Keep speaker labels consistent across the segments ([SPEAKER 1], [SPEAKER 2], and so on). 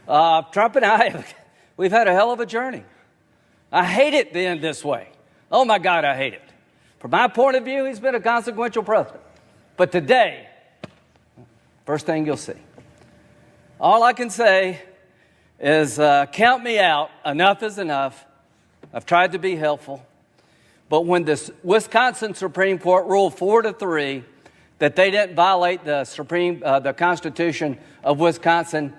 [SPEAKER 1] Trump and I, we've had a hell of a journey. I hate it being this way. Oh, my God, I hate it. From my point of view, he's been a consequential president. But today, first thing you'll see, all I can say is count me out. Enough is enough. I've tried to be helpful. But when the Wisconsin Supreme Court ruled 4-3 that they didn't violate the Constitution of Wisconsin,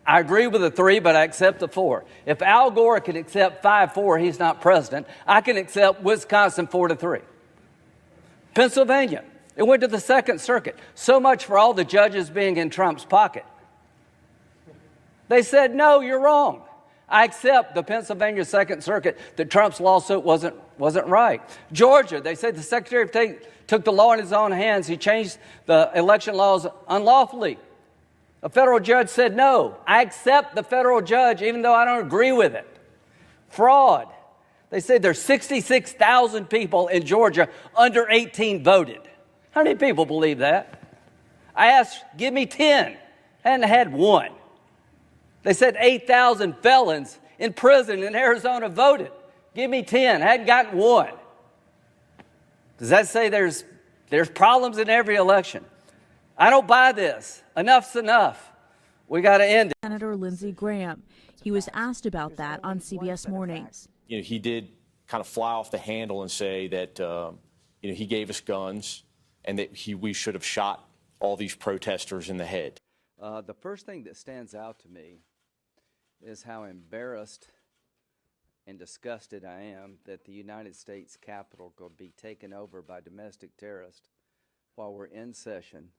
[SPEAKER 1] I agree with the 3, but I accept the 4. If Al Gore can accept 5-4, he's not president. I can accept Wisconsin 4-3. Pennsylvania, it went to the Second Circuit. So much for all the judges being in Trump's pocket. They said, no, you're wrong. I accept the Pennsylvania Second Circuit that Trump's lawsuit wasn't right. Georgia, they said the Secretary of State took the law in his own hands. He changed the election laws unlawfully. A federal judge said, no, I accept the federal judge even though I don't agree with it. Fraud. They said there's 66,000 people in Georgia under 18 voted. How many people believe that? I asked, give me 10. Hadn't had one. They said 8,000 felons in prison in Arizona voted. Give me 10. Hadn't gotten one. Does that say there's problems in every election? I don't buy this. Enough's enough. We got to end it.
[SPEAKER 2] Senator Lindsey Graham. He was asked about that on CBS Mornings.
[SPEAKER 3] He did kind of fly off the handle and say that he gave us guns and that we should have shot all these protesters in the head.
[SPEAKER 1] The first thing that stands out to me is how embarrassed and disgusted I am that the United States Capitol could be taken over by domestic terrorists while we're in session,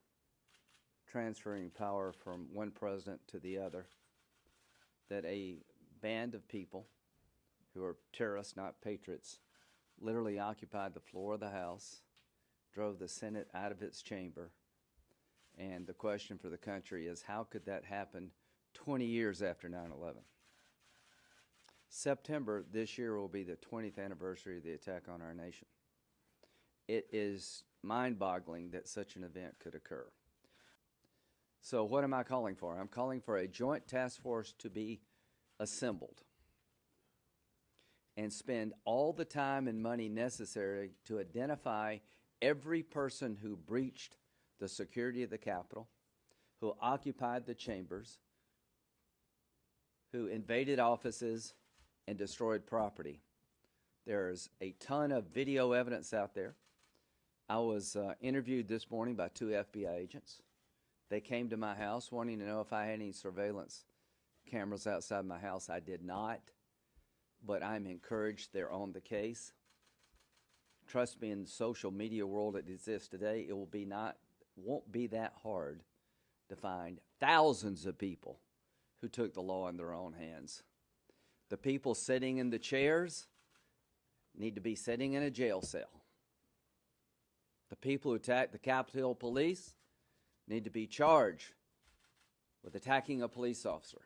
[SPEAKER 1] transferring power from one president to the other, that a band of people who are terrorists, not patriots, literally occupied the floor of the House, drove the Senate out of its chamber. And the question for the country is, how could that happen 20 years after 9/11? September this year will be the 20th anniversary of the attack on our nation. It is mind-boggling that such an event could occur. So what am I calling for? I'm calling for a joint task force to be assembled and spend all the time and money necessary to identify every person who breached the security of the Capitol, who occupied the chambers, who invaded offices and destroyed property. There's a ton of video evidence out there. I was interviewed this morning by 2 FBI agents. They came to my house wanting to know if I had any surveillance cameras outside my house. I did not, but I'm encouraged they're on the case. Trust me, in the social media world that exists today, it won't be that hard to find thousands of people who took the law in their own hands. The people sitting in the chairs need to be sitting in a jail cell. The people who attacked the Capitol Hill police need to be charged with attacking a police officer.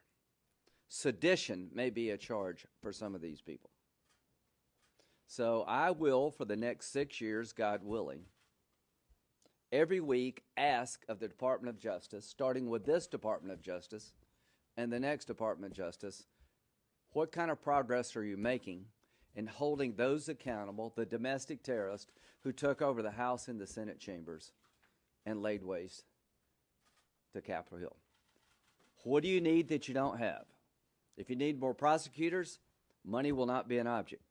[SPEAKER 1] Sedition may be a charge for some of these people. So I will, for the next 6 years, God willing, every week ask of the Department of Justice, starting with this Department of Justice and the next Department of Justice, what kind of progress are you making in holding those accountable, the domestic terrorists who took over the House and the Senate chambers and laid waste to Capitol Hill? What do you need that you don't have? If you need more prosecutors, money will not be an object.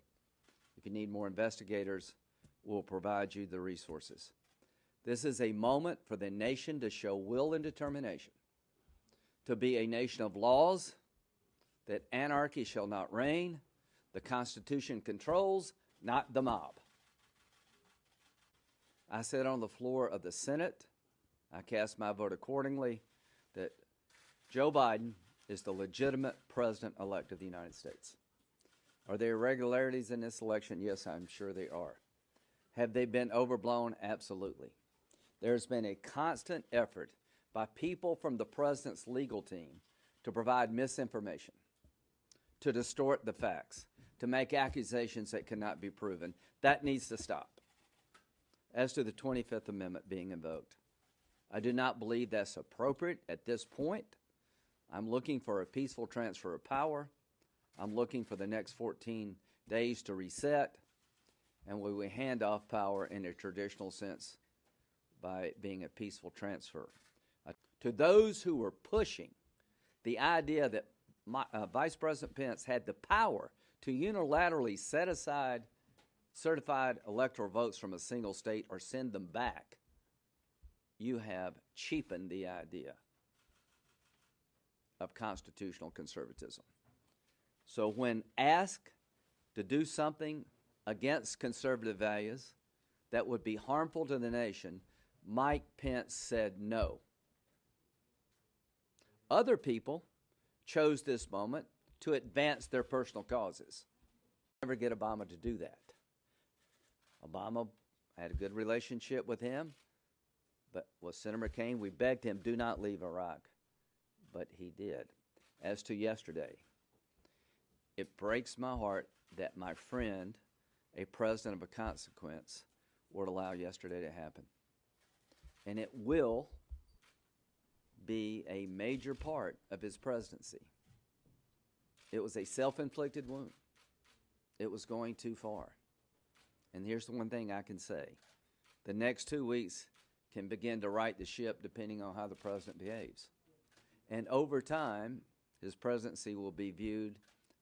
[SPEAKER 1] If you need more investigators, we'll provide you the resources. This is a moment for the nation to show will and determination, to be a nation of laws, that anarchy shall not reign, the Constitution controls, not the mob. I said on the floor of the Senate, I cast my vote accordingly, that Joe Biden is the legitimate president-elect of the United States. Are there irregularities in this election? Yes, I'm sure they are. Have they been overblown? Absolutely. There's been a constant effort by people from the president's legal team to provide misinformation, to distort the facts, to make accusations that cannot be proven. That needs to stop. As to the 25th Amendment being invoked, I do not believe that's appropriate at this point. I'm looking for a peaceful transfer of power. I'm looking for the next 14 days to reset, and we will hand off power in a traditional sense by being a peaceful transfer. To those who were pushing the idea that Vice President Pence had the power to unilaterally set aside certified electoral votes from a single state or send them back, you have cheapened the idea of constitutional conservatism. So when asked to do something against conservative values that would be harmful to the nation, Mike Pence said no. Other people chose this moment to advance their personal causes. Never get Obama to do that. Obama had a good relationship with him, but with Senator McCain, we begged him, do not leave Iraq. But he did. As to yesterday, it breaks my heart that my friend, a president of a consequence, would allow yesterday to happen. And it will be a major part of his presidency. It was a self-inflicted wound. It was going too far. And here's the one thing I can say. The next 2 weeks can begin to right the ship depending on how the president behaves. And over time, his presidency will be viewed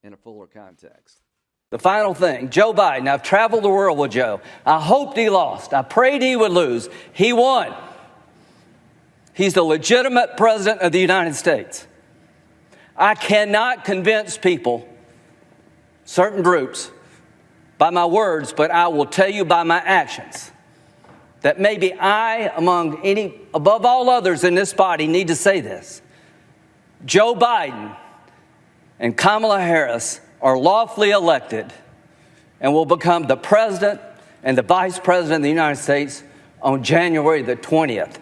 [SPEAKER 1] in a fuller context.
[SPEAKER 4] The final thing, Joe Biden. I've traveled the world with Joe. I hoped he lost. I prayed he would lose. He won. He's the legitimate president of the United States. I cannot convince people, certain groups, by my words, but I will tell you by my actions that maybe I, above all others in this body, need to say this. Joe Biden and Kamala Harris are lawfully elected and will become the president and the vice president of the United States on January the 20th.